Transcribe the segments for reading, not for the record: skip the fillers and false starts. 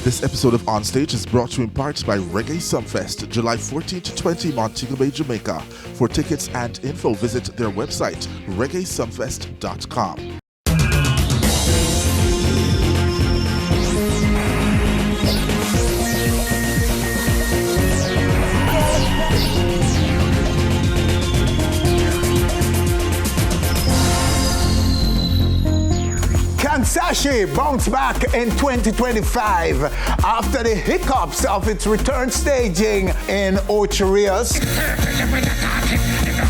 This episode of On Stage is brought to you in part by Reggae Sunfest, July 14 to 20, Montego Bay, Jamaica. For tickets and info, visit their website, reggaesunfest.com. Sashi bounced back in 2025 after the hiccups of its return staging in Ocho Rios.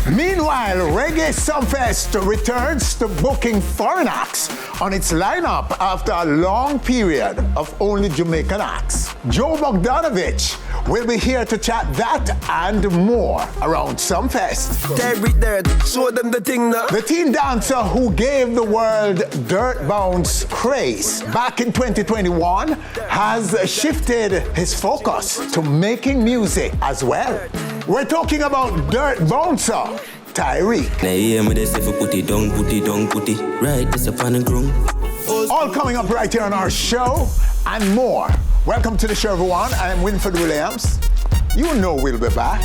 Meanwhile, Reggae Sunfest returns to booking foreign acts on its lineup after a long period of only Jamaican acts. Joe Bogdanovich will be here to chat that and more around Sumfest. Tyreek Dirt, show them the thing now. The teen dancer who gave the world dirt bounce craze back in 2021 has shifted his focus to making music as well. We're talking about dirt bouncer Tyreke. All coming up right here on our show and more. Welcome to the show, everyone. I am Winford Williams. You know we'll be back.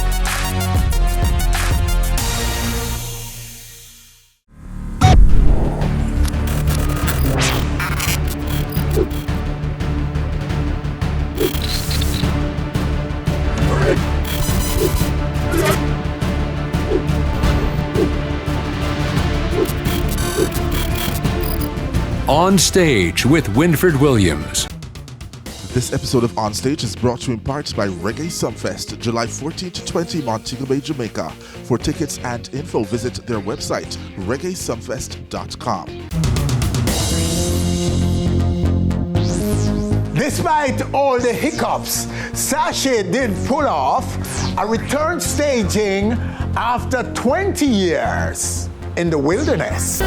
On Stage with Winford Williams. This episode of On Stage is brought to you in part by Reggae Sunfest, July 14 to 20, Montego Bay, Jamaica. For tickets and info, visit their website, reggaesunfest.com. Despite all the hiccups, Sashi did pull off a return staging after 20 years in the wilderness.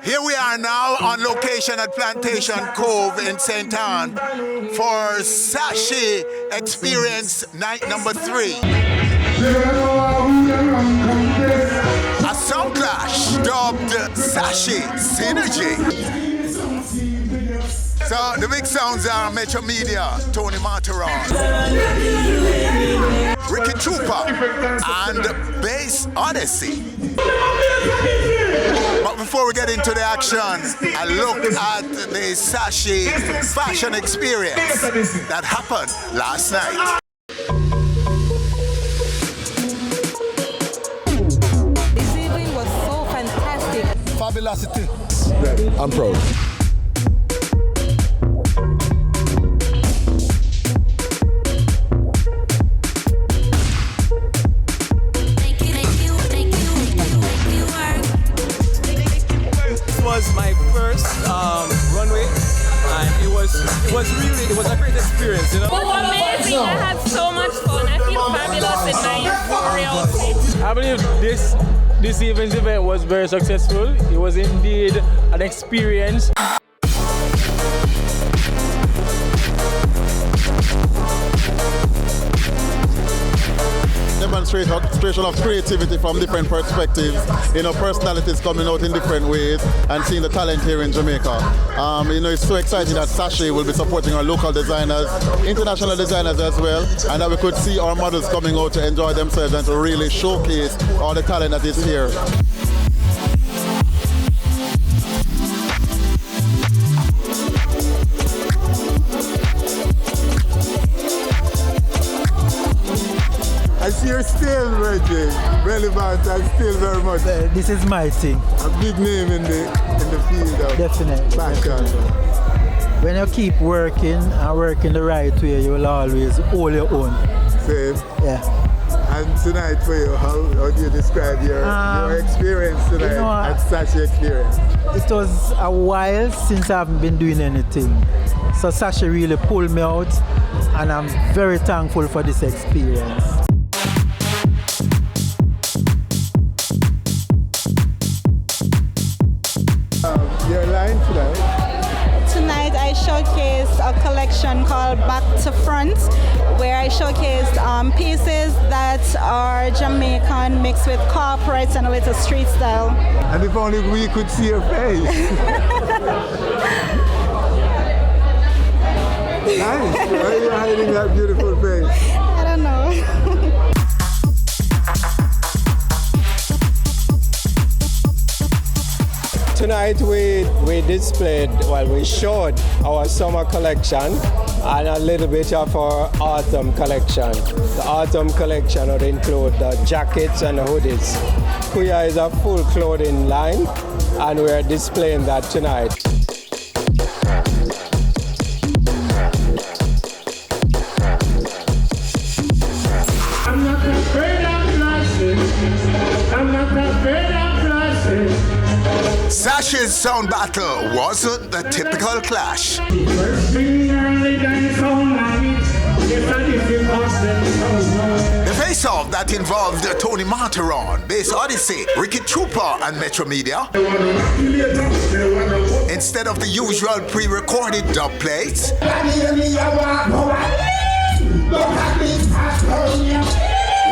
Here we are now on location at Plantation Cove in St. Ann for Sashi Experience Night number 3. A sound clash dubbed Sashi Synergy. So the big sounds are Metro Media, Tony Marteron, Ricky Trooper, and Bass Odyssey. But before we get into the action, a look at the Sashi fashion experience that happened last night. This evening was so fantastic. Fabulosity. I'm proud. Was my first runway, and it was a great experience, you know. It was amazing. I had so much fun. I feel fabulous in my euphoria outfit. I believe this evening's event was very successful. It was indeed an experience. Demonstration of creativity from different perspectives, personalities coming out in different ways and seeing the talent here in Jamaica. It's so exciting that Sashi will be supporting our local designers, international designers as well, and that we could see our models coming out to enjoy themselves and to really showcase all the talent that is here. I see you're still, Reggie, relevant and still very much. This is my thing. A big name in the field of Definitely. fashion. When you keep working and working the right way, you will always hold your own. Same. Yeah. And tonight for you, how do you describe your experience tonight at Sashi Experience? It was a while since I haven't been doing anything. So Sashi really pulled me out, and I'm very thankful for this experience. Your line tonight? Tonight I showcased a collection called Back to Front, where I showcased pieces that are Jamaican mixed with corporate and a little street style. And if only we could see your face. that beautiful face? I don't know. Tonight we displayed, we showed our summer collection and a little bit of our autumn collection. The autumn collection would include the jackets and the hoodies. Kuya is a full clothing line and we are displaying that tonight. I'm not afraid of flashes. I'm not afraid of flashes. Sashi's sound battle wasn't the typical clash. The face-off that involved Tony Marteron, Bass Odyssey, Ricky Trooper, and Metro Media. Instead of the usual pre-recorded dub plates,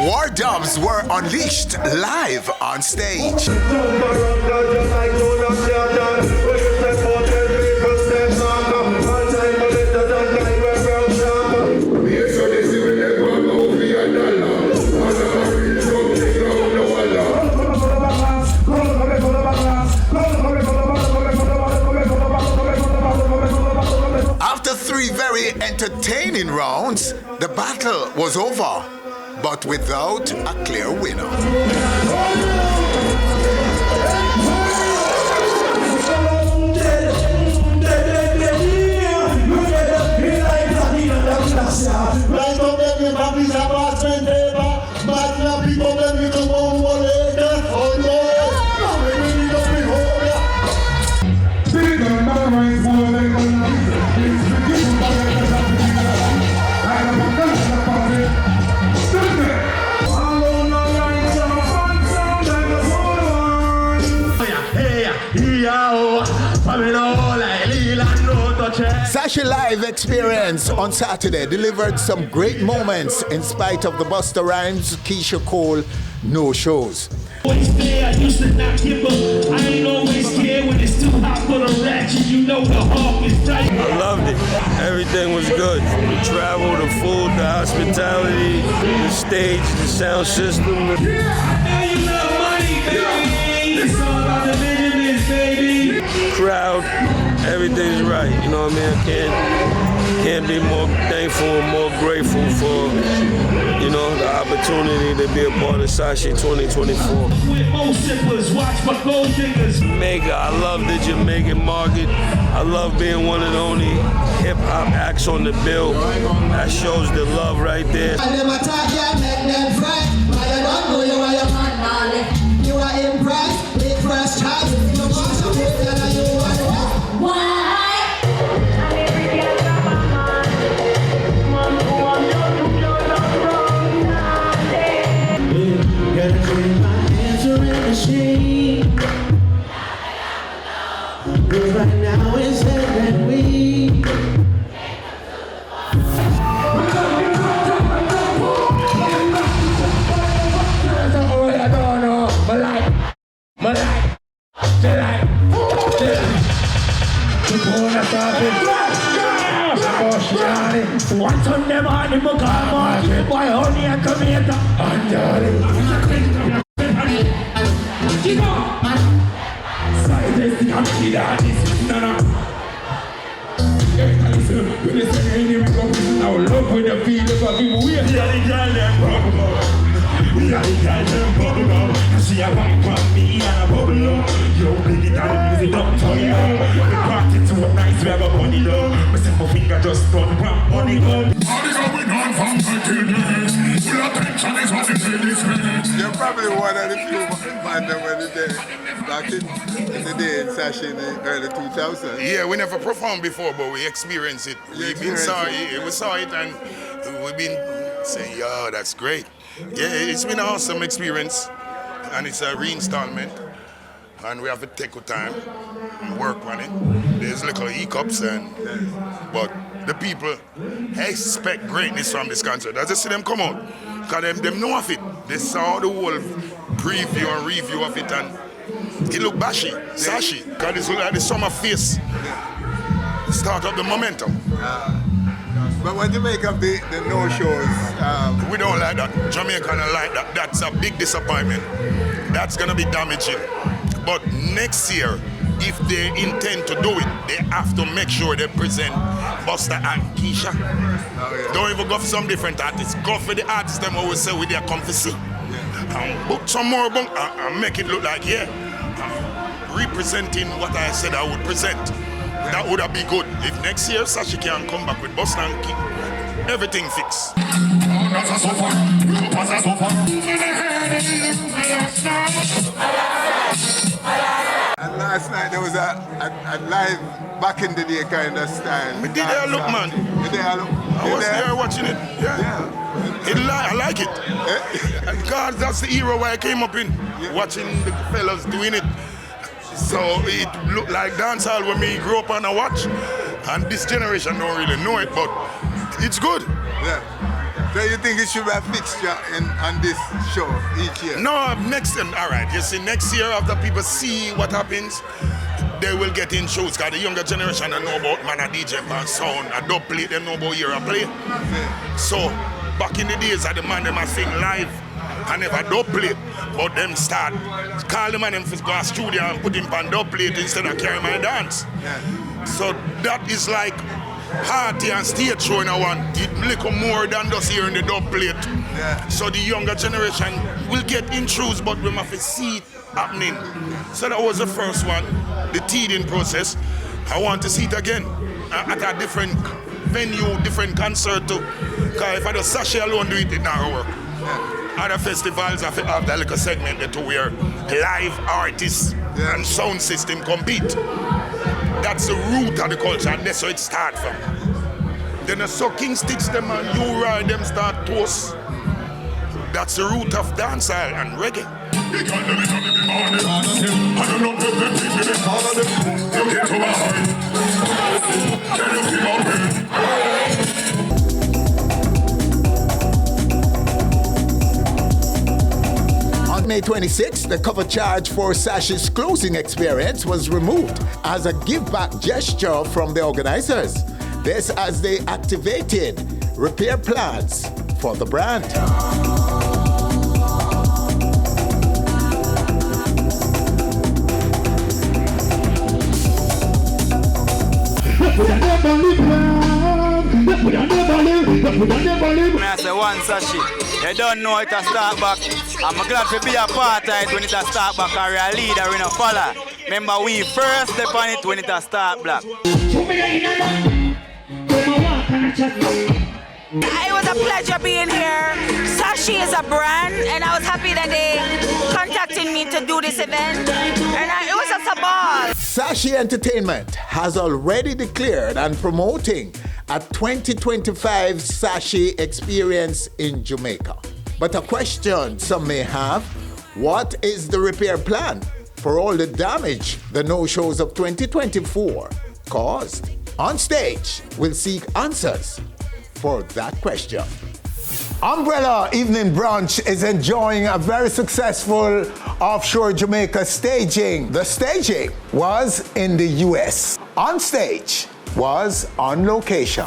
war dubs were unleashed live on stage. After 3 very entertaining rounds, the battle was over, but without a clear winner. Sashi Live Experience on Saturday delivered some great moments in spite of the Busta Rhymes, Keisha Cole no shows. I used to not give up. I ain't always care when it's too hot for the ratchet. You know the hawk is right. I loved it. Everything was good. The travel, the food, the hospitality, the stage, the sound system. Yeah, you love money, baby. It's all about the Benjamins, baby. Crowd, everything's right. You know what I mean? I can't be more thankful and more grateful for, you know, the opportunity to be a part of Sashi 2024. Jamaica, I love the Jamaican market. I love being one of the only hip-hop acts on the bill. That shows the love right there. You are impressed with first time. Right now it's that we I don't know, but like once on them on the book why honey and tomato and darling. Now look with the feelings of people. We are the girl them bubble. We are the girl them bubble. I see a one from me and a bubble. Yo, bring it down, music up, turn it up. We party to a nice, we have a bunny love. My simple finger just done one bunny gun. All is going on from my goodness. Full attention is what it is. You're probably one of the few man that were there back in the day in Sashi in the early 2000s. Yeah, we never performed before, but we experienced it. We saw it and we've been saying, yo, that's great. Yeah, it's been an awesome experience, and it's a reinstallment, and we have to take our time and work on it. There's little hiccups, but the people expect greatness from this concert. As I see them come out, because them know of it. They saw the whole preview and review of it, and it look bashy, Sashi, because it's like the summer face. Start up the momentum. But what do you make of the no-shows? We don't like that. Jamaica don't like that. That's a big disappointment. That's going to be damaging. But next year, if they intend to do it, they have to make sure they present Buster and Keisha. Don't even go for some different artists. Go for the artists them always say with their comfy. Book some more and make it look like, I'm representing what I said I would present. That would have been good. If next year Sashi can come back with Buster and Keisha, everything fixed. And last night there was a live back in the day kind of style. We did there look, man. I was there watching it. Yeah. I like it. God, that's the era where I came up in, watching the fellas doing it. So it looked like dancehall when me grew up and I watch. And this generation don't really know it, but it's good. Yeah. So you think it should be a fixture on this show each year? No, next year. All right, you see, next year after people see what happens, they will get in shows. Because the younger generation don't know about man a DJ and sound, a dub plate, they know about year a play. Yeah. So back in the days, the man them a sing live and never dub plate, but them start call the man them to go to studio and put him on dub plate instead of carry my dance. Yeah. So that is like party and stage show in a one. It little more than just here in the dub plate. Yeah. So the younger generation will get introduced, but we have to see it happening. So that was the first one, the teething process. I want to see it again at a different venue, different concert too. Because if I do Sashi alone do it, it not work. Yeah. Other festivals have that little segment there to where live artists and sound system compete. That's the root of the culture, and that's where it starts from. Then the sucking sticks them and you ride them start toast. That's the root of dancehall and reggae. On May 26th, the cover charge for Sashi's closing experience was removed as a give-back gesture from the organizers. This as they activated repair plans for the brand. I say one Sashi, you don't know it a start back. I'm glad to be a part of it when it a start back, or a leader in a follow. Remember we first step on it when it a start black. It was a pleasure being here. Sashi is a brand, and I was happy that they contacted me to do this event. And it was just a ball. Sashi Entertainment has already declared and promoting a 2025 Sashi experience in Jamaica. But a question some may have, what is the repair plan for all the damage the no-shows of 2024 caused? On stage, we'll seek answers for that question. Umbrella Evening Brunch is enjoying a very successful offshore Jamaica staging. The staging was in the US. On stage was on location.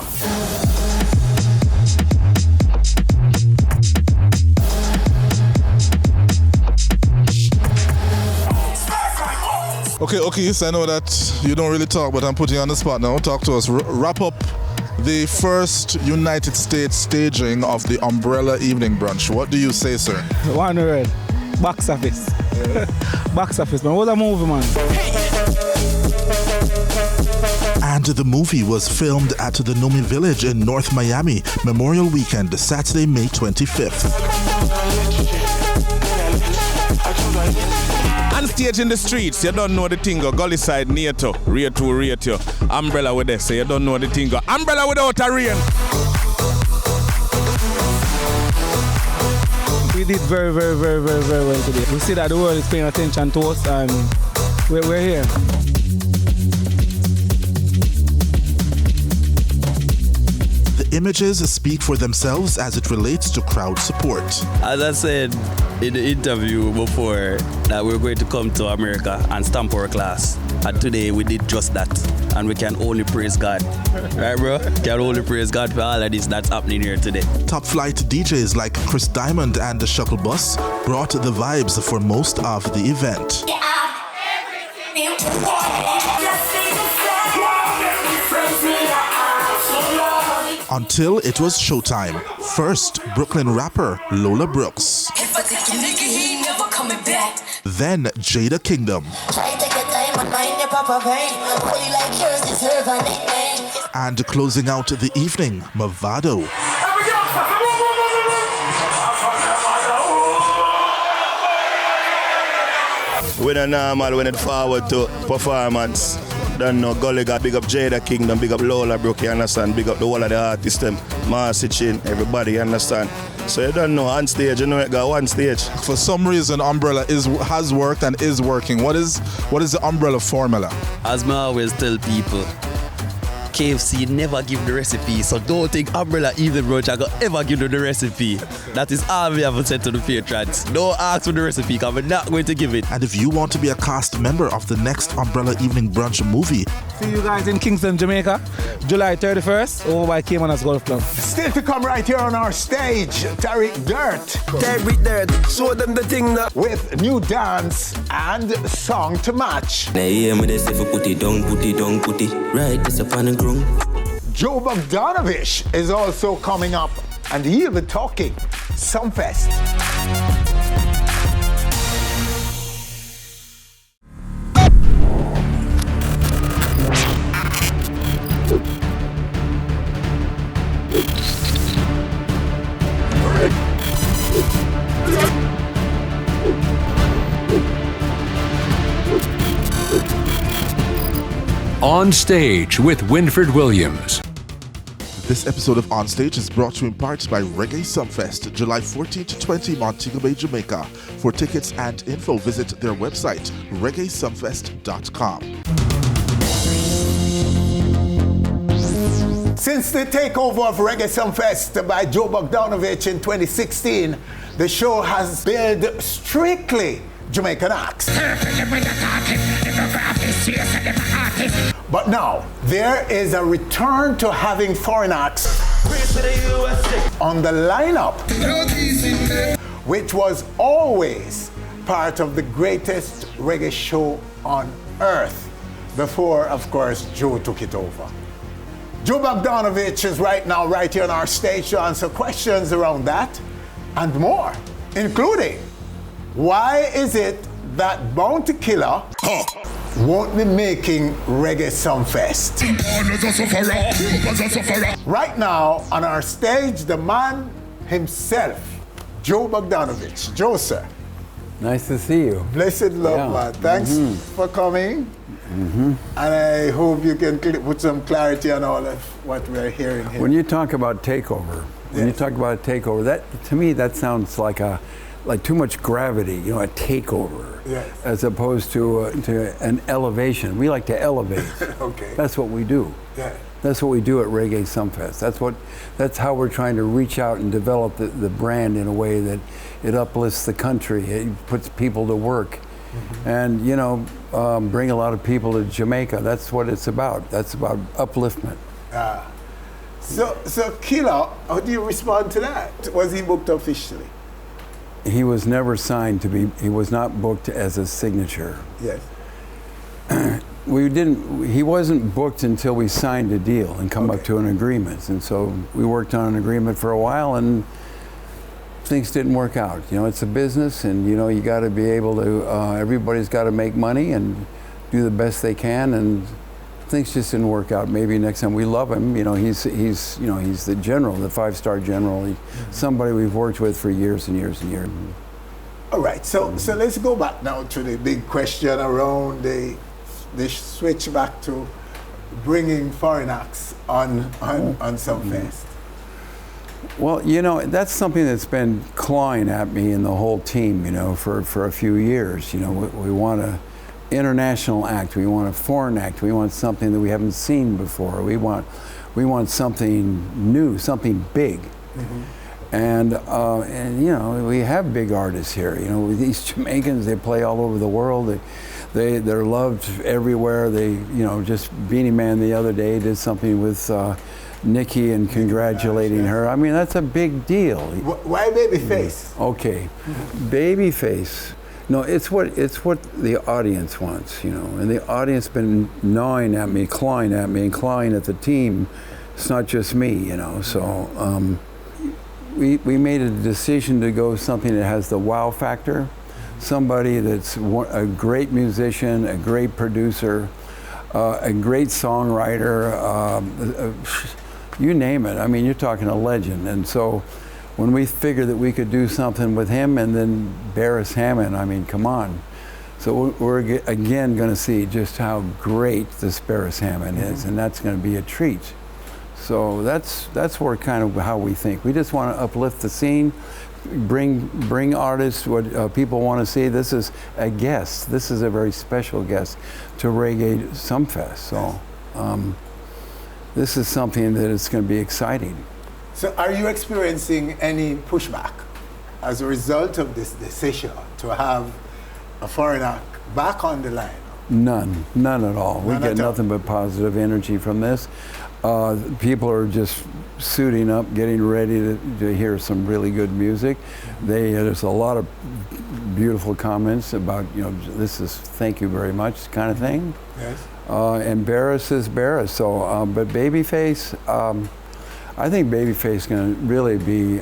Okay, so I know that you don't really talk, but I'm putting you on the spot now. Talk to us. Wrap up the first United States staging of the Umbrella Evening Brunch. What do you say, sir? One word. Box office. Box office, man. What a movie, man. And the movie was filmed at the Nomi Village in North Miami, Memorial Weekend, Saturday, May 25th. On stage in the streets, you don't know the thing go. Gully side, near to, rear to. Umbrella with this, so you don't know the thing go. Umbrella without a rain. We did very, very, very, very, very well today. We see that the world is paying attention to us, and we're here. The The images speak for themselves as it relates to crowd support. As I said in the interview before, that we're going to come to America and stamp our class. And today we did just that. And we can only praise God. Right, bro? Can only praise God for all of this that's happening here today. Top flight DJs like Chris Diamond and the Shuttle Bus brought the vibes for most of the event. Until it was showtime. First, Brooklyn rapper Lola Brooks. Then Jada Kingdom. And closing out the evening, Mavado. When a normal, when it forward to performance. Don't know, Gully got big up Jada Kingdom, big up Lola Brooke, you understand? Big up the whole of the artists, them, Marcy Chin, everybody, you understand? So you don't know, on stage, you know it got one stage. For some reason, Umbrella has worked and is working. What is the Umbrella formula? As I always tell people, KFC never give the recipe, so don't think Umbrella Evening Brunch I got ever give you the recipe. That is all we have said to the patrons. Don't ask for the recipe, because we're not going to give it. And if you want to be a cast member of the next Umbrella Evening Brunch movie, see you guys in Kingston, Jamaica, July 31st, over by Caymanas Golf Club. Still to come right here on our stage, Tyreek Dirt. Tyreek Dirt, show them the thing now. With new dance and song to match. Put it down, right, this upon the ground. Joe Bogdanovich is also coming up, and he'll be talking Sumfest. On Stage with Winfred Williams. This episode of On Stage is brought to you in part by Reggae Sunfest, July 14 to 20, Montego Bay, Jamaica. For tickets and info, visit their website, reggaesunfest.com. Since the takeover of Reggae Sunfest by Joe Bogdanovich in 2016, the show has billed strictly Jamaican acts. But now, there is a return to having foreign acts on the lineup, which was always part of the greatest reggae show on earth, before, of course, Joe took it over. Joe Bogdanovich is right now right here on our stage to answer questions around that and more, including why is it that Bounty Killer won't be making Reggae Sunfest? Right now on our stage, the man himself, Joe Bogdanovich. Joe, sir. Nice to see you. Blessed love, man. Thanks for coming. And I hope you can put some clarity on all of what we're hearing here. When you talk about takeover, that to me that sounds like too much gravity, a takeover, as opposed to an elevation. We like to elevate. Okay. That's what we do. Yeah. That's what we do at Reggae Sunfest. That's how we're trying to reach out and develop the brand in a way that it uplifts the country. It puts people to work, and bring a lot of people to Jamaica. That's what it's about. That's about upliftment. So Killer, how do you respond to that? Was he booked officially? He was never signed to be. He was not booked as a signature. Yes. He wasn't booked until we signed a deal and come up to an agreement. And so we worked on an agreement for a while, and things didn't work out. It's a business, and you got to be able to. Everybody's got to make money and do the best they can, and things just didn't work out. Maybe next time. We love him. He's the general, the 5-star general. Somebody we've worked with for years and years and years. All right. So let's go back now to the big question around the switch back to bringing foreign acts on Sumfest. Well, that's something that's been clawing at me and the whole team, for a few years. We want an international act, we want a foreign act, we want something that we haven't seen before. We want We want something new, something big. And you know, we have big artists here. You know, these Jamaicans, they play all over the world. They're loved everywhere. You know, just Beanie Man the other day did something with Nikki and congratulating her. I mean, that's a big deal. Why Babyface? Okay, Babyface. No, it's what the audience wants, you know, and the audience been gnawing at me, clawing at me, and clawing at the team. It's not just me, you know. So we made a decision to go something that has the wow factor, somebody that's a great musician, a great producer, a great songwriter, you name it. I mean, you're talking a legend, and so. When we figured that we could do something with him and then Beres Hammond, I mean, come on. So we're again going to see just how great this Beres Hammond is, and that's going to be a treat. So that's where kind of how we think. We just want to uplift the scene, bring artists what people want to see. This is a guest. This is a very special guest to Reggae Sunfest. So this is something that is going to be exciting. So are you experiencing any pushback as a result of this decision to have a foreigner back on the line? None at all. We get nothing but positive energy from this. People are just suiting up, getting ready to hear some really good music. There's a lot of beautiful comments about, you know, this is thank you very much kind of thing. Yes. And Beres is Beres. So, but Babyface, I think Babyface is going to really be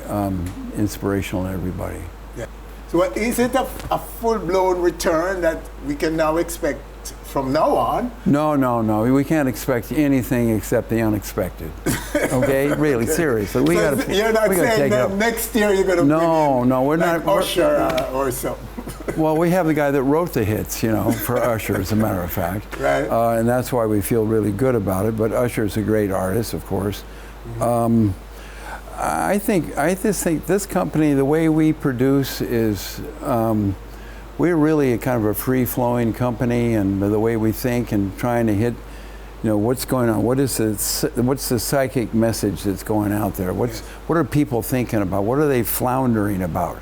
inspirational to everybody. Yeah. So is it a full-blown return that we can now expect from now on? No. We can't expect anything except the unexpected. Okay, really, seriously. We so gotta, you're not we saying that next year you're going to No, we're like not. Usher or something. Well, we have the guy that wrote the hits, you know, for Usher, as a matter of fact. Right. And that's why we feel really good about it. But Usher's a great artist, of course. I just think this company, the way we produce is, we're really a kind of a free-flowing company, and the way we think and trying to hit, you know, what's going on, what's the psychic message that's going out there, what are people thinking about, what are they floundering about,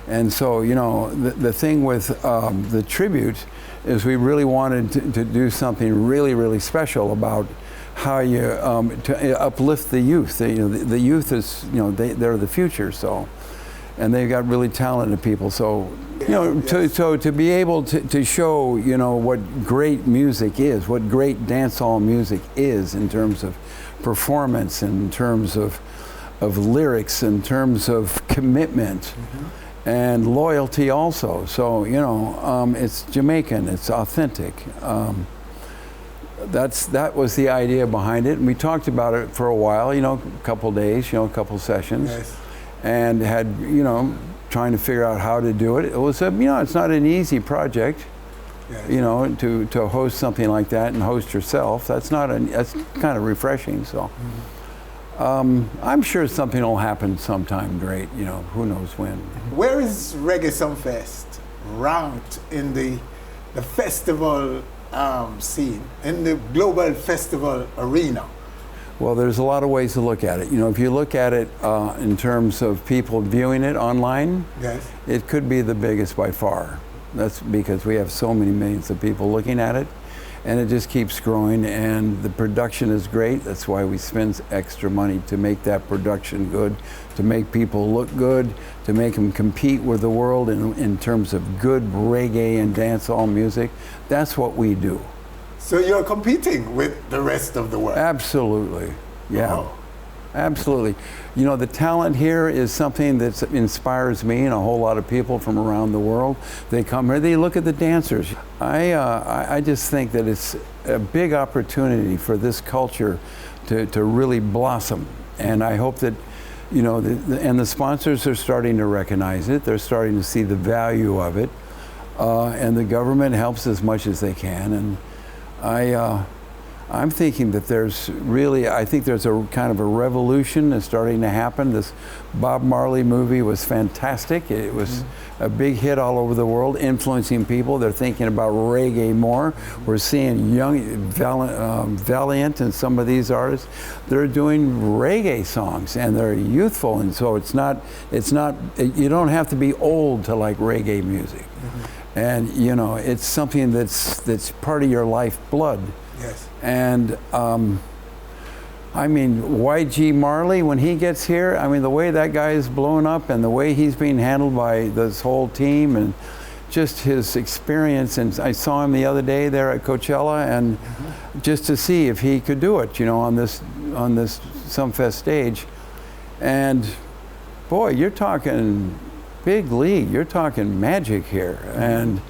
and so, you know, the thing with the tribute is we really wanted to do something really, really special about how you to uplift the youth. The youth is, you know, they're the future. So, and they've got really talented people. So, you know, to be able to show, you know, what great music is, what great dancehall music is in terms of performance, in terms of lyrics, in terms of commitment. And loyalty also. So, you know, it's Jamaican, it's authentic. That was the idea behind it, and we talked about it for a while, you know, a couple days, you know, a couple sessions, and had, you know, trying to figure out how to do it. It was you know, it's not an easy project, you know, to host something like that and host yourself. That's kind of refreshing. So I'm sure something will happen sometime great. You know, who knows when. Where is Reggae Sunfest ranked in the festival scene, in the global festival arena? Well, there's a lot of ways to look at it. You know, if you look at it in terms of people viewing it online, it could be the biggest by far. That's because we have so many millions of people looking at it, and it just keeps growing, and the production is great. That's why we spend extra money to make that production good, to make people look good, to make them compete with the world in terms of good reggae and dancehall music. That's what we do. So you're competing with the rest of the world? Absolutely, yeah. Absolutely. You know, the talent here is something that inspires me and a whole lot of people from around the world. They come here, they look at the dancers. I just think that it's a big opportunity for this culture to really blossom. And I hope that, you know, and the sponsors are starting to recognize it. They're starting to see the value of it. And the government helps as much as they can. And I'm thinking that I think there's a kind of a revolution that's starting to happen. This Bob Marley movie was fantastic. It was a big hit all over the world, influencing people. They're thinking about reggae more. We're seeing young, Valiant and some of these artists, they're doing reggae songs and they're youthful. And so you don't have to be old to like reggae music. And you know, it's something that's part of your lifeblood. Yes. And I mean, YG Marley, when he gets here, I mean, the way that guy is blown up and the way he's being handled by this whole team and just his experience. And I saw him the other day there at Coachella, and just to see if he could do it, you know, on this Sumfest stage. And boy, you're talking big league. You're talking magic here. And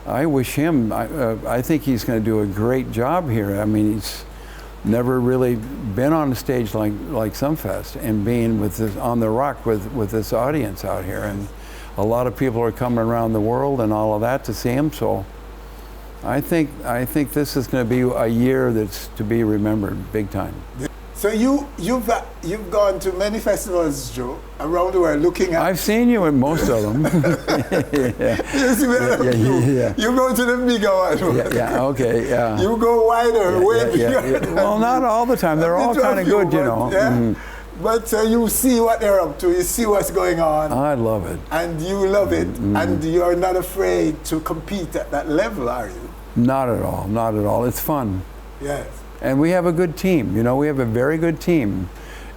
I wish him, I think he's going to do a great job here. I mean, he's never really been on a stage like Sumfest and being on the rock with this audience out here. And a lot of people are coming around the world and all of that to see him. So I think this is going to be a year that's to be remembered big time. So you've gone to many festivals, Joe, around the world looking at... I've seen you in most of them. You go to the bigger one. Okay, yeah. You go wider, way bigger. Well, not all the time. They're all kind of good, you know. Yeah. But you see what they're up to. You see what's going on. I love it. And you love it. And you're not afraid to compete at that level, are you? Not at all. Not at all. It's fun. Yes. And we have a good team, you know, we have a very good team.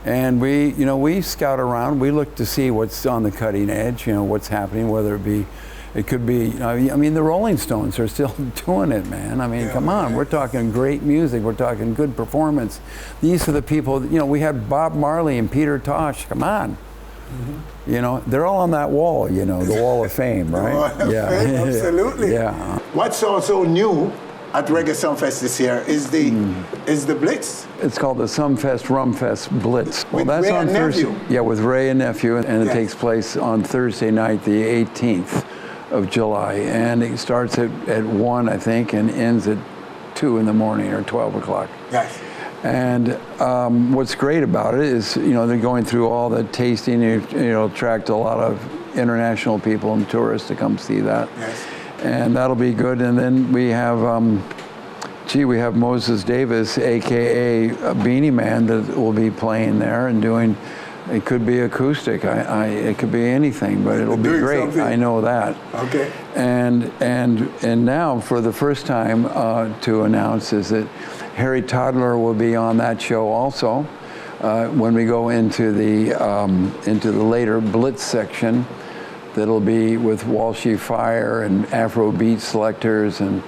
And we scout around, we look to see what's on the cutting edge, you know, what's happening, it could be, I mean, the Rolling Stones are still doing it, man. I mean, come on, we're talking great music, we're talking good performance. These are the people, you know, we had Bob Marley and Peter Tosh, come on. You know, they're all on that wall, you know, the wall of fame, right? Wall of fame, absolutely. Yeah. What's also new at Reggae Sunfest this year is the Blitz. It's called the Sumfest Rumfest Blitz. With Ray on and Thursday. Nephew. Yeah, with Ray and Nephew, and it takes place on Thursday night, the 18th of July, and it starts at 1, I think, and ends at 2 in the morning or 12 o'clock. Yes. And what's great about it is, you know, they're going through all the tasting. You know, attract a lot of international people and tourists to come see that. Yes. And that'll be good. And then we have, we have Moses Davis, AKA Beanie Man, that will be playing there and doing. It could be acoustic. It could be anything, but it'll be great. Something. I know that. Okay. And now, for the first time, to announce is that Harry Toddler will be on that show also. When we go into the later Blitz section, that'll be with Walshy Fire and Afrobeat selectors and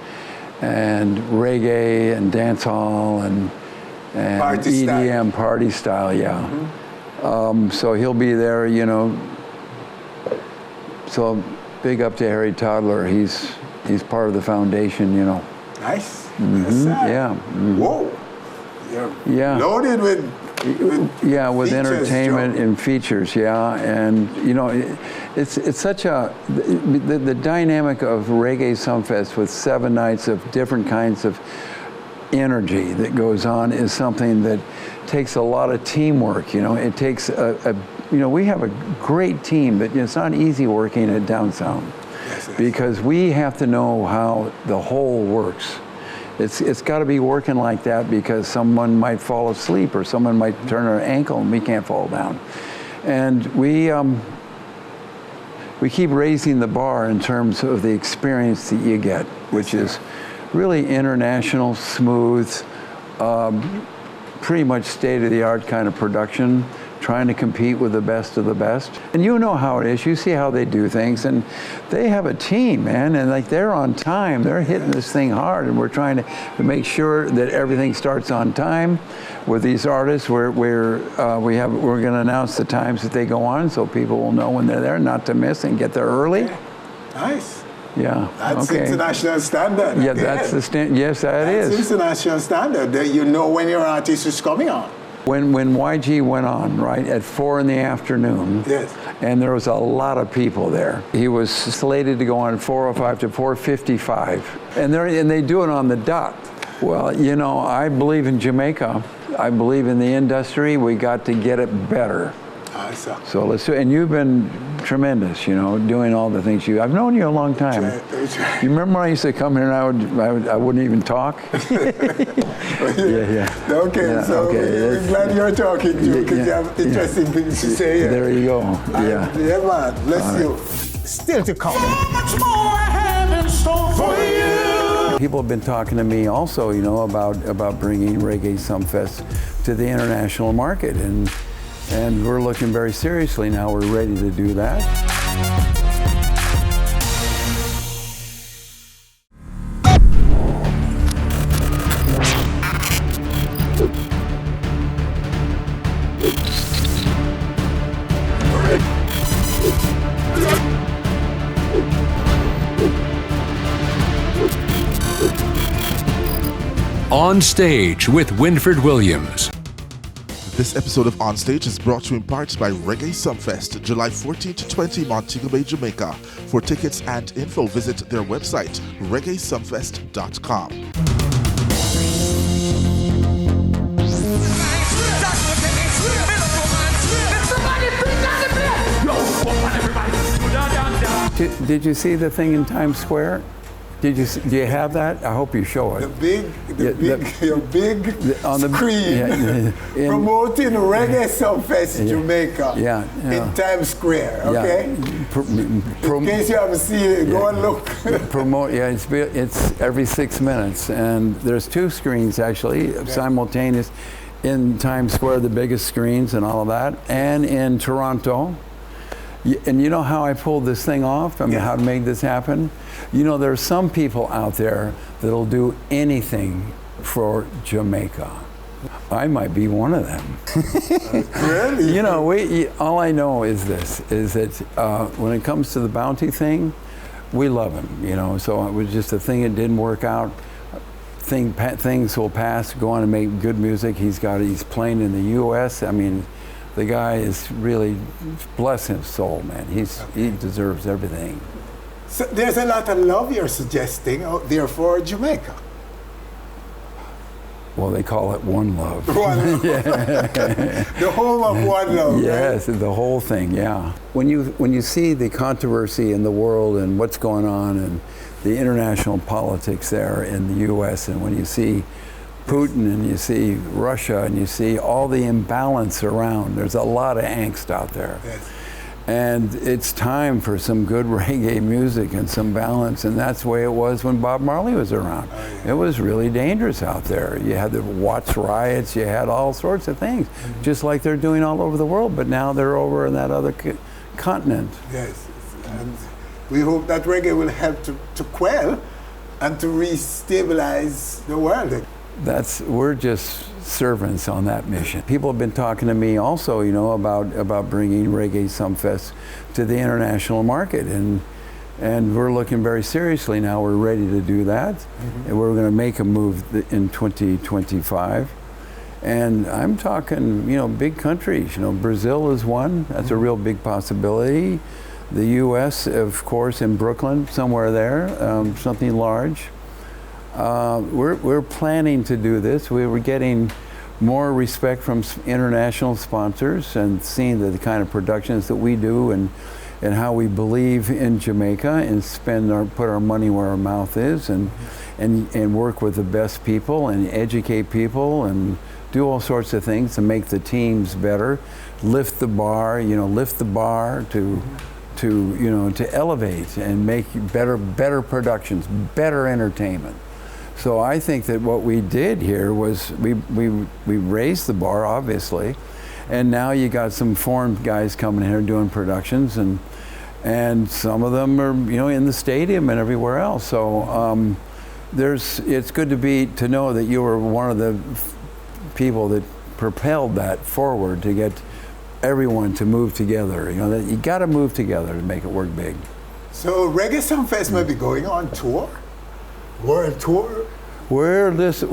reggae and dancehall and party EDM style. Party style, yeah. So he'll be there, you know. So big up to Harry Toddler. He's part of the foundation, you know. Nice. Yeah. Whoa. You're loaded with with features, entertainment Joe. and features, and you know, it's such the dynamic of Reggae Sunfest with 7 nights of different kinds of energy that goes on is something that takes a lot of teamwork. You know, it takes we have a great team, but it's not easy working at Down Sound because we have to know how the whole works. It's got to be working like that because someone might fall asleep or someone might turn their ankle and we can't fall down. And we keep raising the bar in terms of the experience that you get, which is really international, smooth, pretty much state-of-the-art kind of production, trying to compete with the best of the best. And you know how it is. You see how they do things. And they have a team, man. And like they're on time. They're hitting this thing hard. And we're trying to make sure that everything starts on time with these artists. We're going to announce the times that they go on so people will know when they're there, not to miss and get there early. Nice. Yeah. That's international standard. Yeah, that's the standard. Yes, that is. That's international standard. That you know when your artist is coming on. When YG went on, right, at 4 in the afternoon, yes, and there was a lot of people there. He was slated to go on at 4:05 to 4:55, and they do it on the dot. Well, you know, I believe in Jamaica. I believe in the industry. We got to get it better. So let's do it. And you've been tremendous, you know, doing all the things I've known you a long time. You remember when I used to come here and I wouldn't even talk? Yeah. Okay, so we're glad you're talking to because you have interesting things to say here. There you go. Yeah. Yeah, man. Bless you. Still to come. So much more I have in store for you. People have been talking to me also, you know, about bringing Reggae Sunfest to the international market, and we're looking very seriously now. We're ready to do that. On Stage with Winfred Williams. This episode of On Stage is brought to you in part by Reggae Sunfest, July 14 to 20, Montego Bay, Jamaica. For tickets and info, visit their website, reggaesunfest.com. Did you see the thing in Times Square? Do you have that? I hope you show it. The big on the screen promoting Reggae Sunfest Jamaica in Times Square. Okay. In case you haven't seen it, go and look. It's every 6 minutes, and there's 2 screens actually simultaneous in Times Square, the biggest screens and all of that, and in Toronto. And you know how I pulled this thing off? I mean, how to make this happen? You know, there are some people out there that'll do anything for Jamaica. I might be one of them. Really? You know, all I know is this, is that when it comes to the bounty thing, we love him, you know. So it was just a thing that didn't work out. Things will pass, go on and make good music. He's playing in the U.S. I mean, the guy is really, bless his soul, man. He deserves everything. So there's a lot of love you're suggesting out there for Jamaica. Well, they call it One Love. One Love. The home of One Love. Yes, right? The whole thing, yeah. When you see the controversy in the world and what's going on and the international politics there in the U.S., and when you see Putin and you see Russia and you see all the imbalance around, there's a lot of angst out there. Yes. And it's time for some good reggae music and some balance, and that's the way it was when Bob Marley was around. It was really dangerous out there. You had the Watts riots, you had all sorts of things, just like they're doing all over the world, but now they're over in that other continent. Yes, and we hope that reggae will help to quell and to re-stabilize the world. We're just servants on that mission. People have been talking to me also, you know, about bringing Reggae Sunfest to the international market, and we're looking very seriously now. We're ready to do that, and we're going to make a move in 2025. And I'm talking, you know, big countries. You know, Brazil is one. That's a real big possibility. The U.S., of course, in Brooklyn, somewhere there, something large. We're planning to do this. We were getting more respect from international sponsors and seeing the kind of productions that we do and how we believe in Jamaica and put our money where our mouth is and work with the best people and educate people and do all sorts of things to make the teams better, lift the bar to elevate and make better productions, better entertainment. So I think that what we did here was we raised the bar, obviously, and now you got some foreign guys coming here doing productions, and some of them are, you know, in the stadium and everywhere else. So it's good to know that you were one of the people that propelled that forward to get everyone to move together. You know, that you got to move together to make it work big. So Reggae Sunfest may be going on tour. World tour? I'm just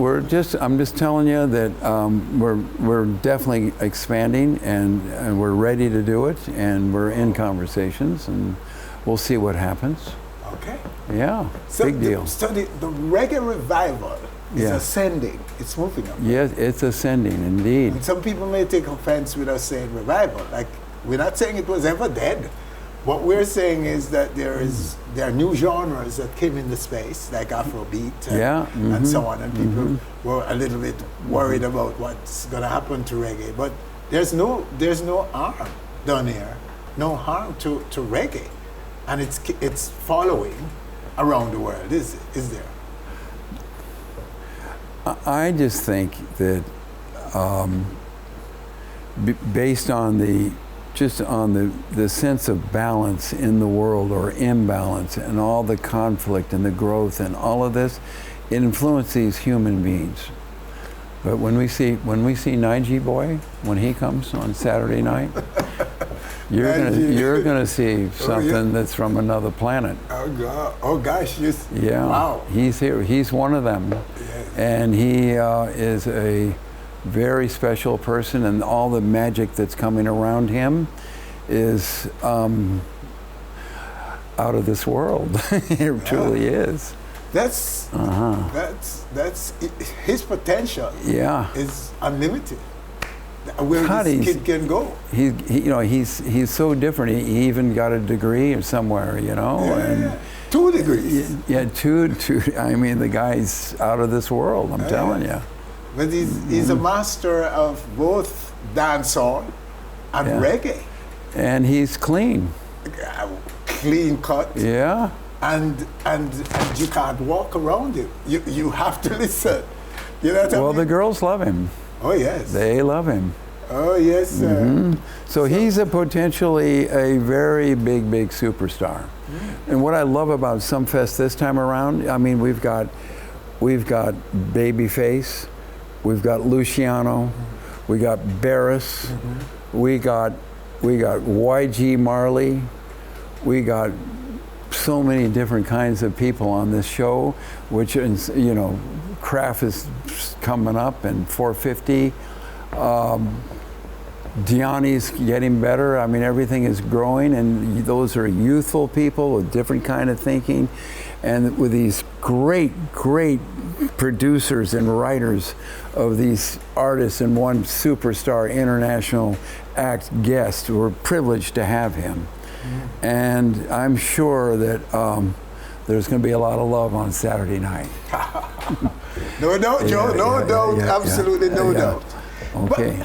telling you that we're definitely expanding and we're ready to do it, and we're in conversations, and we'll see what happens. Okay. Yeah, so big deal. So the reggae revival It's ascending. It's moving up. Yes, it's ascending indeed. And some people may take offense with us saying revival. Like, we're not saying it was ever dead. What we're saying is that there are new genres that came into space, like Afrobeat and so on, and people were a little bit worried about what's going to happen to reggae. But there's no harm done here, no harm to reggae, and it's following around the world. Is there? I just think that based on the sense of balance in the world, or imbalance, and all the conflict and the growth and all of this, it influences human beings. But when we see Nige Boy, when he comes on Saturday night, you're gonna see something that's from another planet. Oh God! Oh gosh! Wow! He's here. He's one of them, and he is a very special person, and all the magic that's coming around him is out of this world. It truly is. That's his potential. Is unlimited. Where this kid can go. He's so different. He even got a degree somewhere. And 2 degrees. Yeah, two. I mean, the guy's out of this world. I'm telling you. But he's a master of both dancehall and reggae. And he's clean. Clean cut. Yeah. And you can't walk around him. You have to listen. You know what I mean? The girls love him. Oh yes. They love him. Oh yes, sir. So he's potentially a very big superstar. And what I love about Sumfest this time around, I mean, we've got Babyface. We've got Luciano, we got Barris, we got YG Marley, we got so many different kinds of people on this show, which is, Kraft is coming up, and 450. Diani's getting better. I mean, everything is growing, and those are youthful people with different kind of thinking, and with these great producers and writers of these artists, and one superstar international act guest. We're privileged to have him. And I'm sure that there's going to be a lot of love on Saturday night. No doubt, Joe. No doubt. Absolutely no doubt. Okay.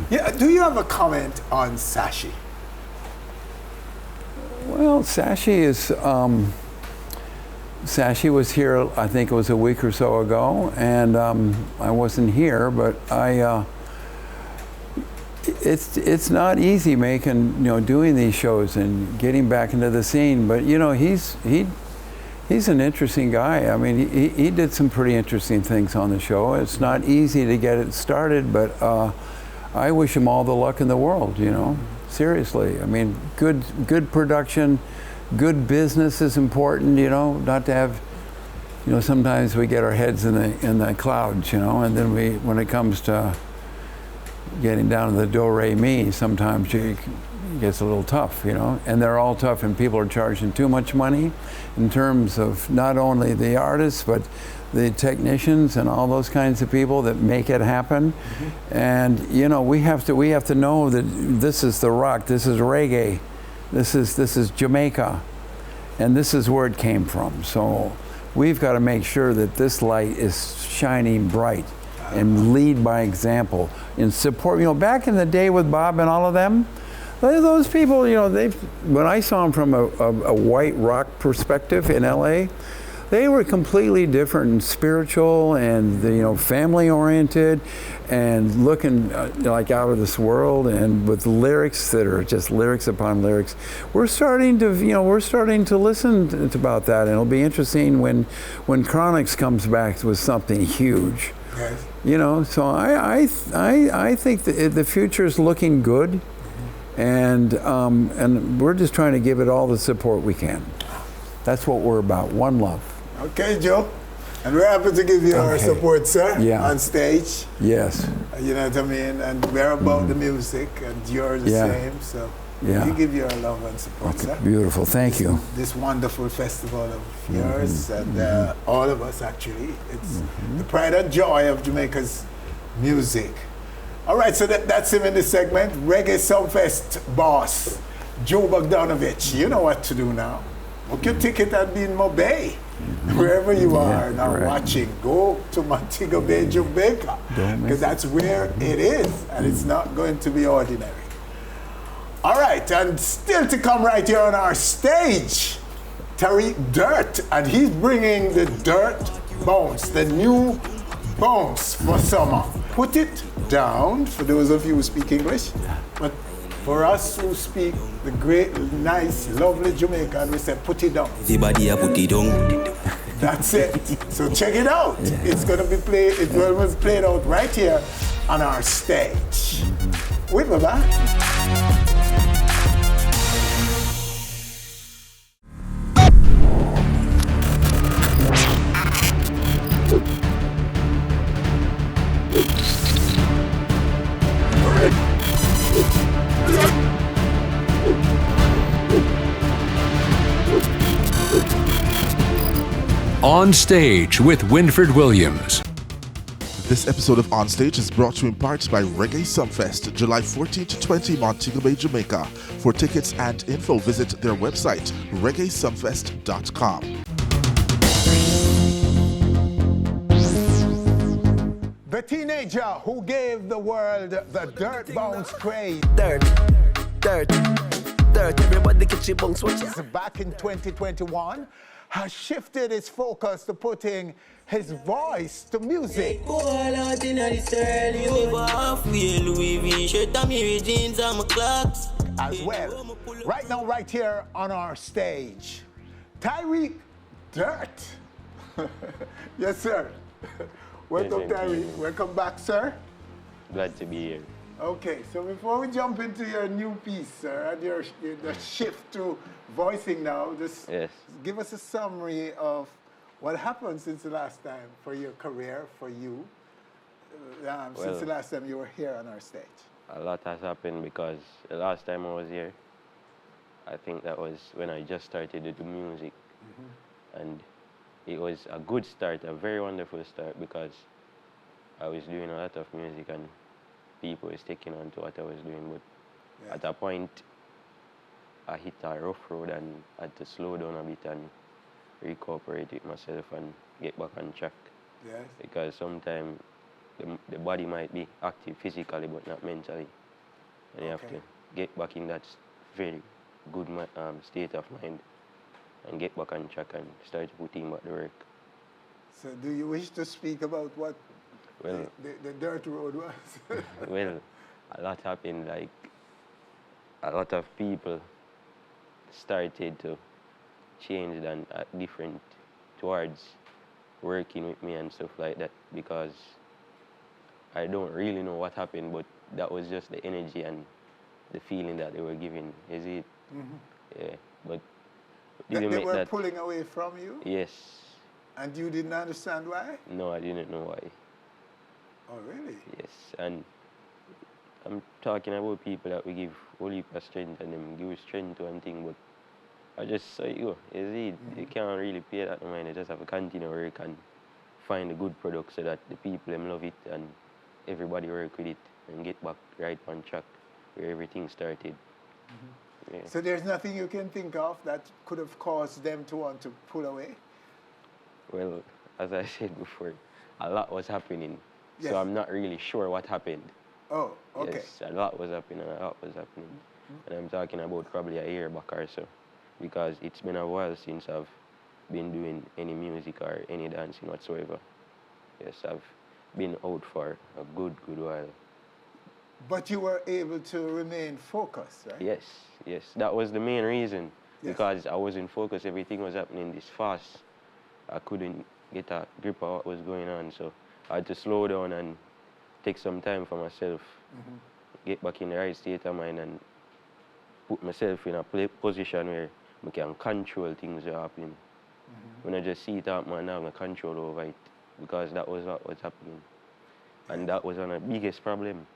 But, do you have a comment on Sashi? Well, Sashi was here, I think it was a week or so ago, and I wasn't here, but it's not easy doing these shows and getting back into the scene, but he's an interesting guy. I mean, he did some pretty interesting things on the show. It's not easy to get it started, but I wish him all the luck in the world, seriously. I mean, good production. Good business is important, not to have, sometimes we get our heads in the clouds, and then when it comes to getting down to the do-re-mi, sometimes it gets a little tough, and they're all tough, and people are charging too much money in terms of not only the artists, but the technicians and all those kinds of people that make it happen. And, we have to know that this is the rock, this is reggae. This is Jamaica, and this is where it came from. So we've got to make sure that this light is shining bright and lead by example and support. Back in the day with Bob and all of them, those people, when I saw them from a white rock perspective in LA, they were completely different and spiritual and family oriented and looking like out of this world, and with lyrics that are just lyrics upon lyrics. We're starting to listen to about that, and it'll be interesting when Chronix comes back with something huge. Yes. So I think the future is looking good, and we're just trying to give it all the support we can. That's what we're about. One love. Okay, Joe. And we're happy to give you our support, sir, on stage. Yes. You know what I mean? And we're about the music, and you're the same. So Yeah. We give you our love and support, sir. Beautiful. Thank you. This wonderful festival of yours and all of us, actually. It's the pride and joy of Jamaica's music. All right, so that's him in this segment. Reggae Sunfest boss, Joe Bogdanovich. You know what to do now. Book your ticket at Beanmo Bay. Wherever you are now watching, go to Montego Bay, Jamaica, because that's where it is, and it's not going to be ordinary. All right, and still to come right here on our stage, Tyreek Dirt, and he's bringing the Dirt bounce, the new bounce for summer. Put it down, for those of you who speak English, but for us who speak the great, nice, lovely Jamaican, we say put it down. Everybody a put it down. That's it. So check it out. It's going to be played. It was played out right here on our stage. We'll be back. On Stage with Winford Williams. This episode of On Stage is brought to you in part by Reggae Sunfest, July 14 to 20, Montego Bay, Jamaica. For tickets and info, visit their website, reggaesunfest.com. The teenager who gave the world the dirt bounce craze. Dirt, everybody catch your bounce, watch ya. Back in 2021, has shifted his focus to putting his voice to music. As well, right now, right here on our stage, Tyreek Dirt. Yes, sir. Welcome, Tyreek. Welcome back, sir. Glad to be here. Okay, so before we jump into your new piece, sir, and the shift to voicing now, just give us a summary of what happened since the last time for your career, for you, since the last time you were here on our stage. A lot has happened because the last time I was here, I think that was when I just started to do music. And it was a good start, a very wonderful start, because I was doing a lot of music and people was taking on to what I was doing, but at a point I hit a rough road and had to slow down a bit and recuperate with myself and get back on track. Yes. Because sometimes the body might be active physically but not mentally, and you have to get back in that very good state of mind and get back on track and start putting back the work. So do you wish to speak about what the dirt road was? Well, a lot happened, like a lot of people started to change and different towards working with me and stuff like that, because I don't really know what happened, but that was just the energy and the feeling that they were giving. Is it? Yeah, but they were pulling away from you? Yes. And you didn't understand why? No, I didn't know why. Oh, really? Yes, and I'm talking about people that we give whole heap of strength and them give strength to and thing, but I just saw you see, you can't really pay that no mind. You just have to continue work and find a good product so that the people them love it and everybody work with it and get back right on track where everything started. Yeah. So there's nothing you can think of that could have caused them to want to pull away? Well, as I said before, a lot was happening. Yes. So I'm not really sure what happened. Oh, okay. Yes, a lot was happening, And I'm talking about probably a year back or so, because it's been a while since I've been doing any music or any dancing whatsoever. Yes, I've been out for a good while. But you were able to remain focused, right? Yes. That was the main reason, because I wasn't focused. Everything was happening this fast. I couldn't get a grip of what was going on, so I had to slow down and take some time for myself, get back in the right state of mind and put myself in a position where I can control things that are happening. When I just see it happen, I'm going to control over it, because that was what was happening. And that was one of the biggest problem,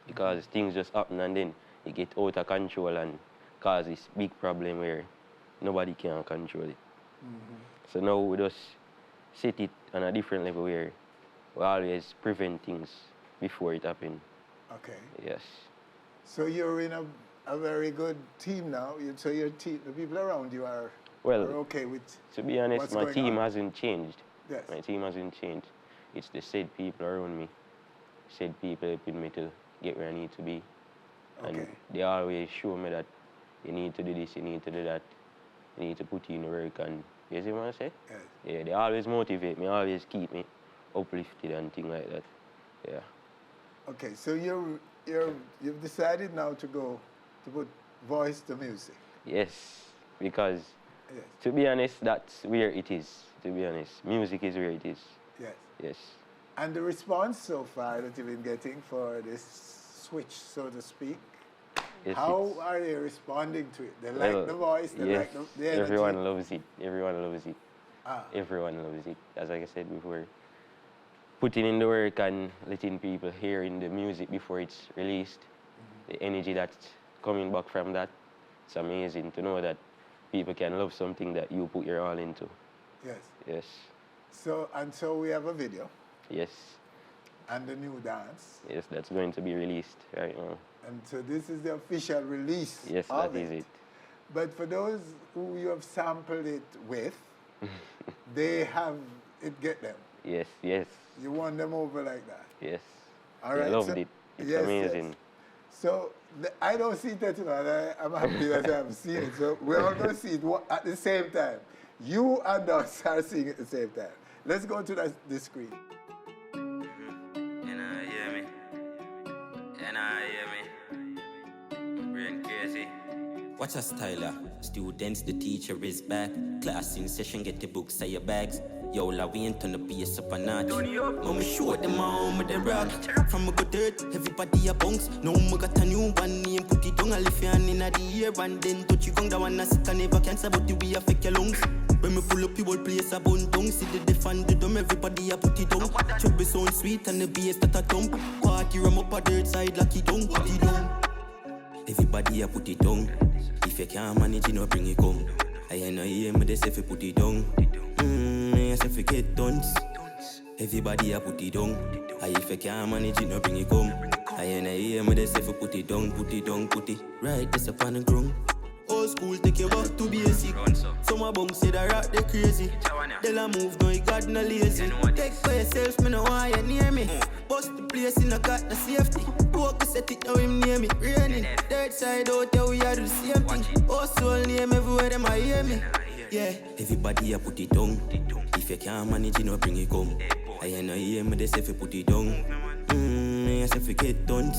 because things just happen and then it get out of control and cause this big problem where nobody can control it. So now we just set it on a different level where we always prevent things before it happens. Okay. Yes. So you're in a very good team now. So your team, the people around you are okay with. To be honest, what's my going team on? hasn't changed. Yes. My team hasn't changed. It's the said people around me. Said people helping me to get where I need to be. And Okay. they always show me that you need to do this, you need to do that, you need to put in the work, and you see what I say? Yes. Yeah, they always motivate me, always keep me uplifted and things like that. Yeah. Okay, so you've decided now to put voice to music. Yes, because Yes. to be honest, that's where it is. To be honest, music is where it is. Yes. Yes. And the response so far that you've been getting for this switch, so to speak, Yes, how are they responding to it? They Well, like the voice, they yes, like the energy. everyone loves it. Everyone loves it. Ah. Everyone loves it. As like I said before, putting in the work and letting people hear in the music before it's released, the energy that's coming back from that, it's amazing to know that people can love something that you put your all into. Yes. Yes. So we have a video Yes. and the new dance. Yes, that's going to be released right now. And so this is the official release Yes, of that is it. But for those who you have sampled it with, they have it get them. Yes, yes, You won them over like that. yes. All I right, loved so- it. It's yes, amazing. yes. So I don't see that, and I'm happy that I'm seeing it. So we're all going to see it at the same time. You and us are seeing it at the same time. Let's go to the screen. Brain crazy. Watch us, Tyler. Students, the teacher is back. Class in session, get the books out your bags. Yo, la, we ain't turn the bass up a notch. Mama show them all with the rock. From a good dirt, everybody a bounce. No, me got a new one name, put it down. I lift your hand in the air and then touch you gong. That one I sick and never cancer, but the way affect your lungs. When me pull up, you whole place a bun tongue. See the defend the dumb, everybody a put it down. Trouble sound sweet and the bass that a thump. Party ram up a dirt side like it down, put it down. Everybody a put it down. If you can't manage, you know bring it come. I know hear me they say fi put it down. I say fi get dance. Everybody a put it down. If you can't manage, you know bring it come. I know hear me they say fi put it down, put it down, put it right. This upon the ground. Old school take you back to basic. Some a bunk say that rock they crazy. They'll a move, no you got no lazy. Take for yourself, me no want you near me. Bust the place in a got the safety. Walk set it now him near me. Raining, dirt side out there we a do the same thing. Oh soul name everywhere them a hear me. Yeah, everybody a put it down. If you can't manage, you know bring it come. I know hear me they say fi put it down. I say fi get dance.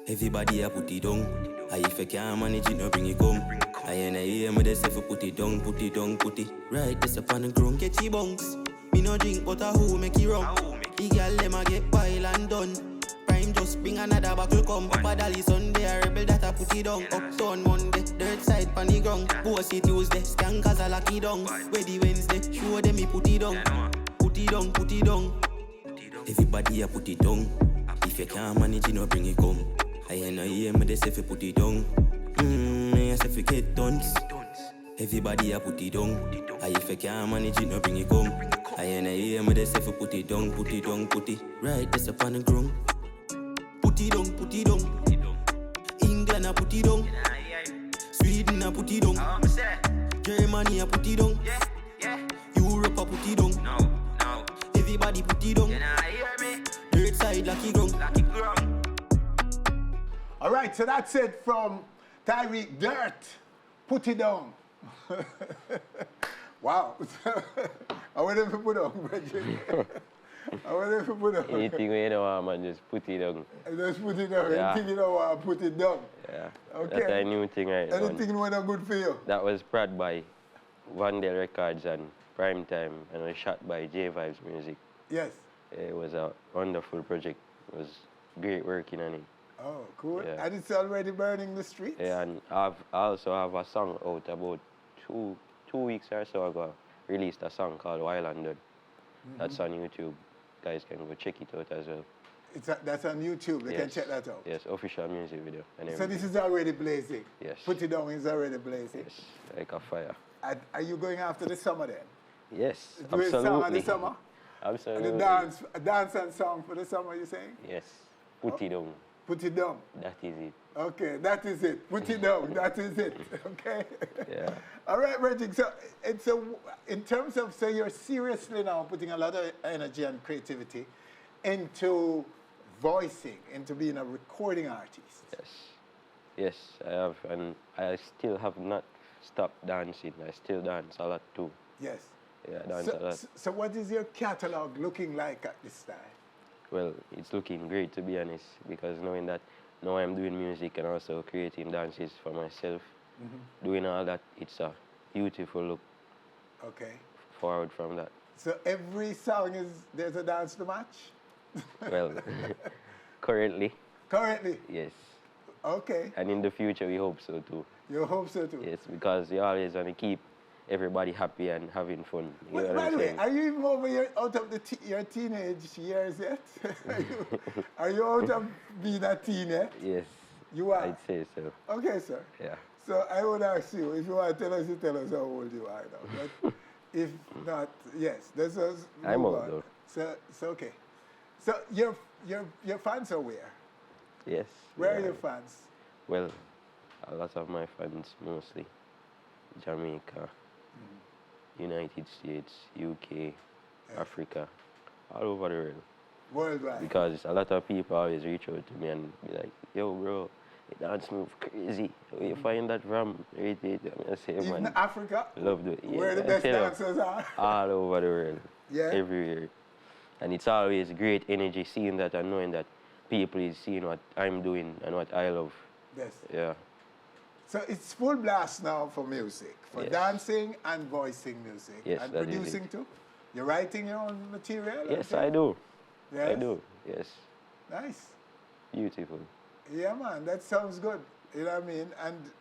Everybody a put it down. If you can't manage, you know bring it come. I know hear me they say fi put it down, put it down, put it right. This upon the ground. Get your bunks. Me no drink, but a who make it rum. The girl them a get pile and done. Prime just bring another buckle come. Papa Dali Sunday a rebel that a put it down. Uptown Monday, dirt side pan the ground. Bossy Tuesday, skankers a lock it down. Ready Wednesday, show them me put it down. Put it down, put it down. Everybody a put it down. If you can't manage, you know bring it come. I know hear me they say fi put it down. I say fi get dance. Everybody a put it down. If you can't manage, you know bring it come. I know hear me they say fi put it down, put it down, put it right. This upon the ground. Put it down, put it down. England a put it down. Sweden a put it down. Germany a put it down. Europe a put it down. Everybody put it down. Dirt side like it ground. All right, so that's it from Tyreek Dirt. Put it down. Wow. I want them to put on, Bridget. I want them to put on. Anything you don't want, man, just put it down. Just put it down. Yeah. Anything you don't want, put it down. Yeah. Okay. That's a new thing right now. Anything you want good for you? That was brought by Vandal Records and Primetime and was shot by J Vibes Music. Yes. It was a wonderful project. It was great working on it. Oh, cool. Yeah. And it's already burning the streets? Yeah, and I also have a song out about two weeks or so ago. Released a song called Wild and Dead. That's on YouTube. Guys can go check it out as well. That's on YouTube. They can check that out. Yes, official music video. And So everything. this is already blazing. Yes. Put It Down is already blazing. Yes, like a fire. Are you going after the summer then? Yes, Doing song of absolutely. the summer? Absolutely. And the dance and song for the summer, you saying? Yes, put it down. Put it down. That is it. Okay, that is it. Put it down. That is it. Okay. Yeah. All right, Reggie. So in terms of, so you're seriously now putting a lot of energy and creativity into voicing, into being a recording artist. Yes. Yes, I have, and I still have not stopped dancing. I still dance a lot too. Yes. Yeah, I dance a lot. So what is your catalog looking like at this time? Well, it's looking great, to be honest, because knowing that now I'm doing music and also creating dances for myself, doing all that, it's a beautiful look. Okay. Forward from that. So every song there's a dance to match? Well, currently. Currently? Yes. Okay. And in the future, we hope so too. You hope so too? Yes, because you always want to keep everybody happy and having fun. You know what By I'm the way, saying? are you even over out of your teenage years yet? are you out of being a teen yet? Yes. You are? I'd say so. Okay, sir. Yeah. So I would ask you, if you want to tell us, you tell us how old you are now. But if not, yes, that's us. I'm old though. So okay. So your fans are where? Yes. Where are your fans? Well, a lot of my fans, mostly Jamaica, United States, UK, Africa, all over the world. Worldwide. Because a lot of people always reach out to me and be like, yo, bro, the dance move crazy. Where you find that from? I say, Even man, Africa? love it. Yeah, Where the I best tell you, dancers are? all over the world. Yeah. Everywhere. And it's always great energy seeing that and knowing that people is seeing what I'm doing and what I love. Yes. Yeah. So it's full blast now for music, for Yes. dancing and voicing music. Yes, and that is producing it. too? You're writing your own material? Yes, I do. Yes? I do. Yes. Nice. Beautiful. Yeah, man, that sounds good. You know what I mean? And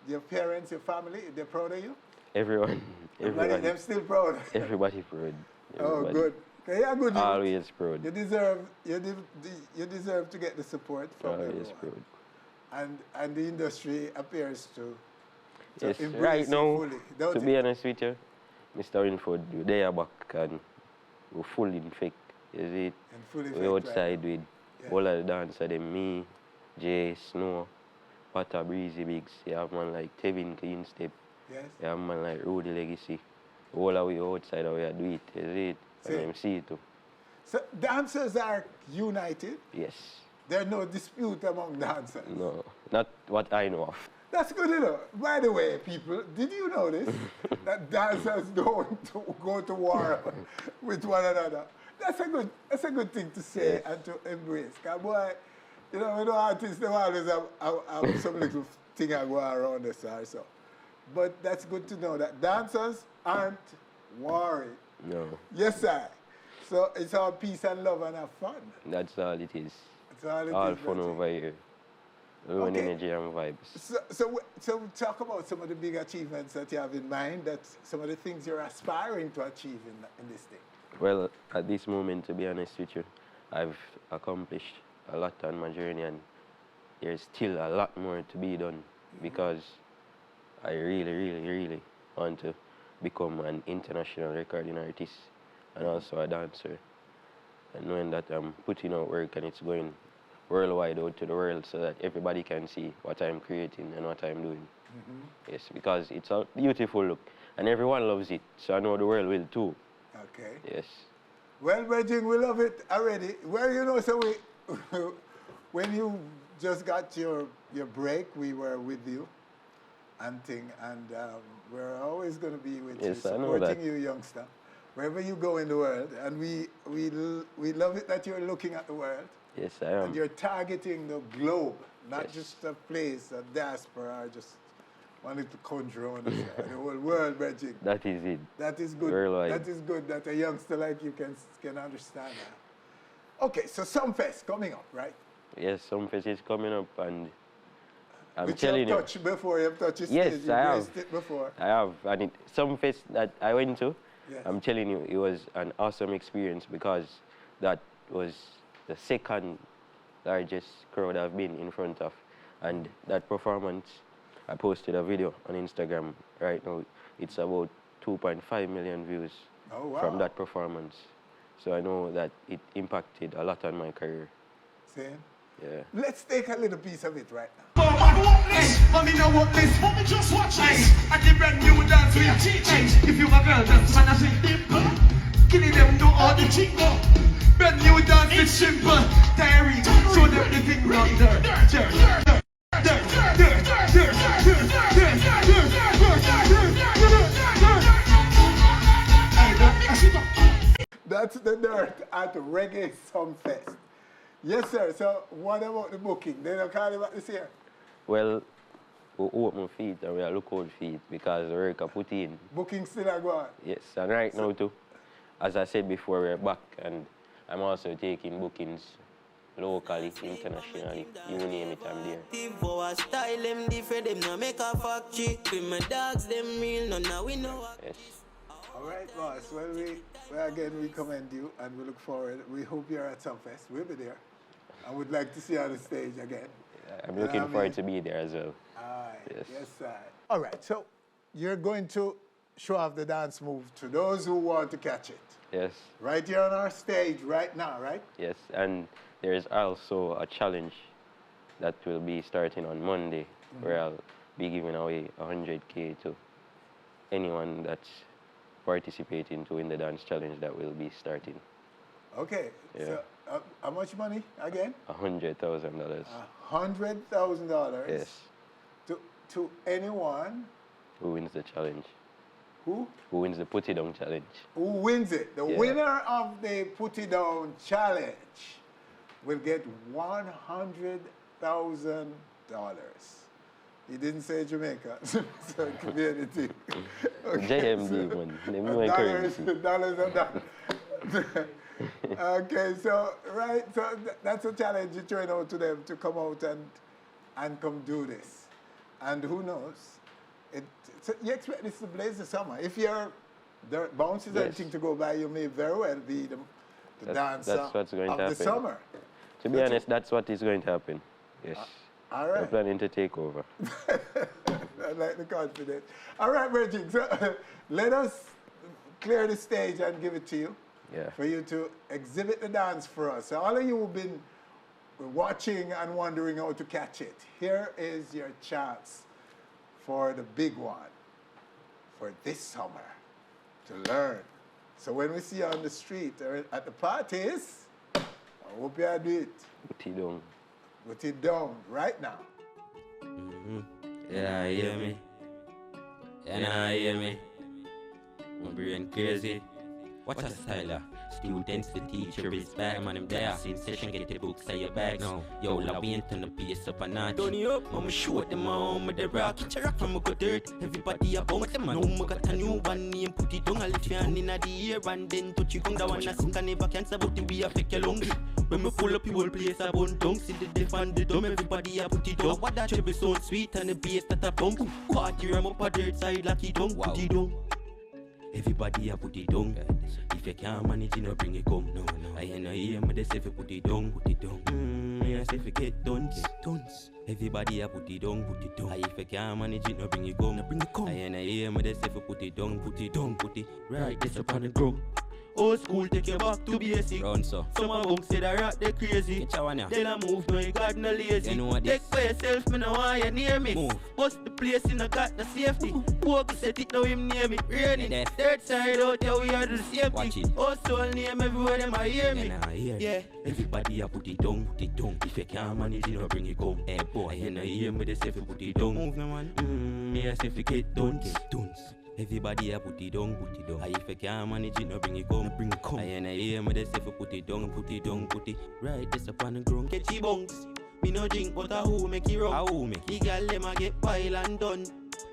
your parents, your family, they're proud of you? Everyone. Everybody, them still proud? Everybody proud. Oh, Everybody. good. Okay, yeah, good. Always proud. You deserve to get the support from Always everyone. proud. And the industry appears to Yes, embrace right it now, fully, don't to it? be honest with you, Mr. Winford, they are back and we're full in effect. You see it? full effect We're right outside with all of the dancers, them, me, Jay, Snow, Pata, Breezy Bigs. You have man like Tevin Clean Step. Yes. You have man like Rudy Legacy. All of we outside, we are do it. You see it? And them see it too. So dancers are united? Yes. There's no dispute among dancers? No, not what I know of. That's good to know. By the way, people, did you notice that dancers don't go to war with one another? That's a good thing to say and to embrace. Because boy, you know artists, they always have some little thing I go around us or so. But that's good to know that dancers aren't warring. No. Yes, sir. So it's all peace and love and have fun. That's all it is. That's all it all is, fun that's over here. Low Okay. energy and vibes. So talk about some of the big achievements that you have in mind, that some of the things you're aspiring to achieve in this thing. Well, at this moment, to be honest with you, I've accomplished a lot on my journey and there's still a lot more to be done because I really, really, really want to become an international recording artist and also a dancer. And knowing that I'm putting out work and it's going worldwide out to the world so that everybody can see what I'm creating and what I'm doing. Yes, because it's a beautiful look and everyone loves it, so I know the world will too. Okay. Yes. Well, Virgin, we love it already. Well, you know, so when you just got your break, we were with you and we're always going to be with you, Yes, I know that. supporting you, youngster, wherever you go in the world. And we love it that you're looking at the world. Yes, I am. And you're targeting the globe, not just a place, a diaspora, or just one little country on the whole world, Reggie. That is it. That is good. Worldwide. That is good that a youngster like you can understand that. Okay, so Sumfest coming up, right? Yes, Sumfest is coming up and I'm Which telling you've touched before, you've touched the Yes, stage, you've I have. graced it before. I have. And Sumfest that I went to, Yes. I'm telling you, it was an awesome experience because that was the second largest crowd I've been in front of. And that performance, I posted a video on Instagram right now. It's about 2.5 million views from that performance. So I know that it impacted a lot on my career. See? Yeah. Let's take a little piece of it right now. Mommy know what this, mommy just watch this. I the brand new dance we are teaching. If you a girl that's man I say dimple. Killing them know all the chingo. Brand new dance it's simple. Tyreek, show them the thing round there. That's the Dirt at Reggae Sunfest. Yes, sir. So what about the booking? They don't call you back this year? Well, we open feet and we are look out feet because the work I put in. Booking still are going? Yes, and right now too, as I said before, we're back and I'm also taking bookings locally, internationally, you name it, I'm there. Our style them different, them no make a factory. With my dogs, them real, no now we know. Yes. All right, boss. Well, we commend you and we look forward. We hope you're at Sumfest. We'll be there. I would like to see you on the stage again. I'm looking forward to be there as well. Yes, sir. All right, so you're going to show off the dance move to those who want to catch it. Yes. Right here on our stage right now, right? Yes, and there is also a challenge that will be starting on Monday, where I'll be giving away 100K to anyone that's participating to win the dance challenge that will be starting. Okay, Yeah. so how much money again? $100,000. $100,000. Yes. To anyone Who wins the challenge? Who? Who wins the Put It Down challenge? who wins it. The winner of the Put It Down challenge will get $100,000. He didn't say Jamaica, so it could be anything. JMD, man. Let me my currency. Dollars are done. Okay, so that's a challenge you're throwing out to them to come out and come do this. And who knows? You expect this to blaze the summer. If your Dirt bounce is anything to go by, you may very well be the dancer That's what's going of to happen. the summer. To be honest, that's what is going to happen. Yes. All right. We're planning to take over. I like the confidence. All right, Reggie, so let us clear the stage and give it to you. Yeah. For you to exhibit the dance for us. So all of you who've been watching and wondering how to catch it, here is your chance for the big one for this summer to learn. So when we see you on the street or at the parties, I hope you do it. Put it down. Put it down right now. Yeah, you hear me? Yeah, you hear me? My brain crazy. Watch a style, students, the teacher is back. Man, I'm there. In session, get the books out your bags. No. Yo, la we ain't turn the pace up a notch. Turn it up, I'ma show them on with the rock. Catch a rock from a good dirt. Everybody about them, man. No, I got a new one name. Put it down, I lift your hand in the air and then touch you down. The one I sing, I never cancel, but the way I fake your lungs. When me pull up, you will place a bone down. See the deaf and the dumb, everybody I put it down. What that treble sound sweet and the bass that a pump. Party ram up a dirt side like it down. Put it down. Everybody I put it down. If you can't manage, you know, bring it come. No. I ain't no hear me, they say if you put it down, put it down. I say if you get done, get done. Everybody I put it down, put it down. If you can't manage, you know, bring it come. Bring it come. I ain't no hear me, they say if you put it down, put it down, put it right. This up on the ground. Old school take you back to basic. Run so. Some of them say that rat they crazy. Tell a move, no you got no lazy. You know take for yourself, me no want you near me. Move. Bust the place in the got the safety. Walk set it now him near me. Raining. Third side out there we are do the same thing. Also name everywhere them I hear me. Yeah. Everybody I put it down, put it down. If you can't manage, you know bring it come. Hey boy, I ain't hear me they say if you put it down. Move no man. Me I say if you get done, get done. Everybody I put it down, put it down. If you can't manage it, no bring it come, bring it come. I ain't hear me they say if you put it down, put it down, put it right. This up on the ground, catch your bunks. Me no drink, but a who make it run? A who make it? The girl them a get pile and done.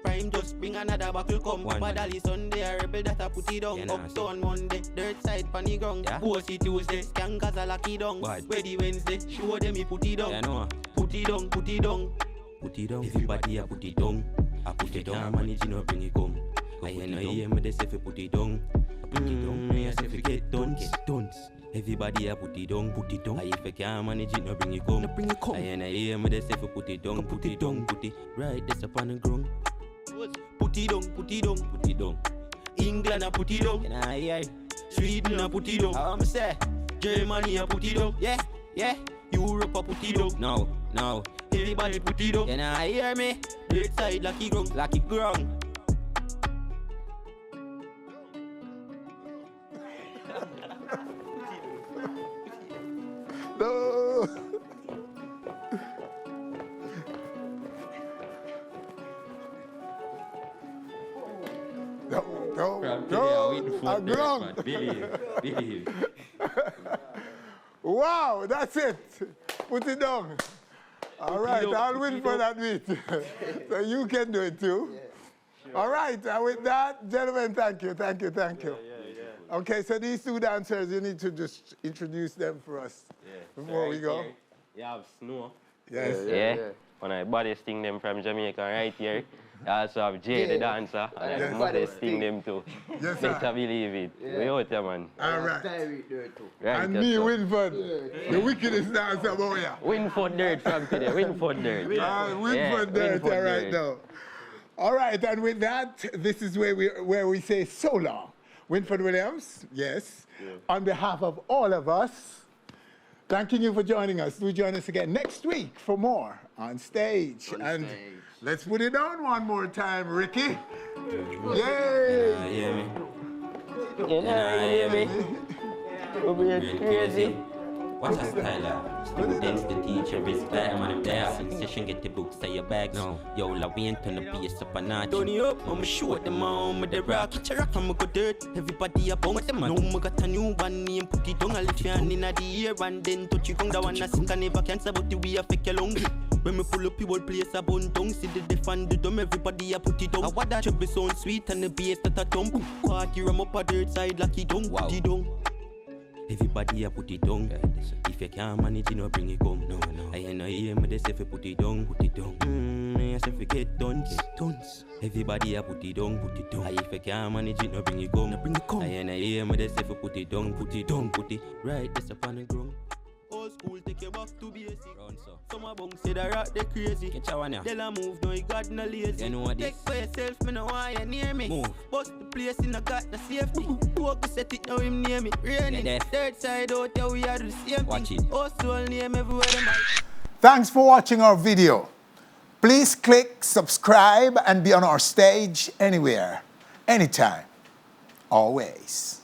Prime just bring another buckle come. Badally Sunday, a rebel that I put it down. Uptown Monday, dirt side funny ground. Bossy Tuesday, scankers a lucky down. Ready Wednesday, show them me put it down. Put it down, put it down. Put it down. Everybody I put it down. I put it down, manage, you know bring it come. I ain't no hear me they say if you put it down. Put it down, me I say if you get done, get done. Everybody a put it down, put it down. If you can't manage it, no bring it come, no bring it come. And I hear me they say for put it down, put it down, put it right this upon the ground. Put it down, put it down, put it down. England a put it down, and I hear Sweden a put it down. I'm say Germany a put it down, yeah, yeah. Europe a put it down, now. Everybody put it down, and I hear me. Dirt side lucky ground. No. Believe. Wow, that's it. Put it down. All right, I'll win for that meet. So you can do it too. All right, and with that, gentlemen, thank you. Okay, so these two dancers, you need to just introduce them for us before we go. Here, you have Snow. Yes. Yeah. When I body sting them from Jamaica right here. You also have Jay the dancer. And I body sting them too. Yes, sir. Better believe it. We out there, man. All right. Tyreek Dirt too. Right, And me, Winford, the wickedest dancer about here. Winford Dirt from today. Winford Dirt. Winford Dirt right now. All right, and with that, this is where we say so long. Winford Williams, yes. On behalf of all of us, thanking you for joining us. Do join us again next week for more On Stage. Let's put it on one more time, Ricky. Yay! Hear me? Hear me? We're crazy. Watch a styler. Students, the teacher is back. Man, there. Sensation, get the books, say your bags. No. Yo, la, we ain't turn the bass up a notch. Turn it up, I'ma show them on with the rock. Catch a rock, I'ma go dirt. Everybody a bounce them. No, I got a new one name, put it down. I lift your hand in the air and then touch you. The one I sink and never cancel, but the way I fake your lung. When me pull up, you whole place a bun tongue. See the defend the dumb, everybody a put it down. I want that chubby sound sweet and the bass that a thump. Party ram up a dirt side like it down, put it down. Everybody a put it down. If you can't manage it, no bring it come. No. I know hear me they say fi put it down, put it down. I say fi get tons. Everybody a put it down, put it down. If you can't manage it, no bring it come, no bring it come. I know hear me they say fi put it down, put it down, put it right this upon the ground. Old school take you back to basic. Some a bunk say the rock they crazy. Catch a one ya. Tell a move, no you got no lazy. You know what this? Take for yourself, me no want you near me. Move. Bust the place in a got the safety. Walk set it now him near me. Rainy. Third side out there we are do the same Watch thing. it. Also name everywhere them. Thanks for watching our video. Please click subscribe and be on our stage anywhere, anytime, always.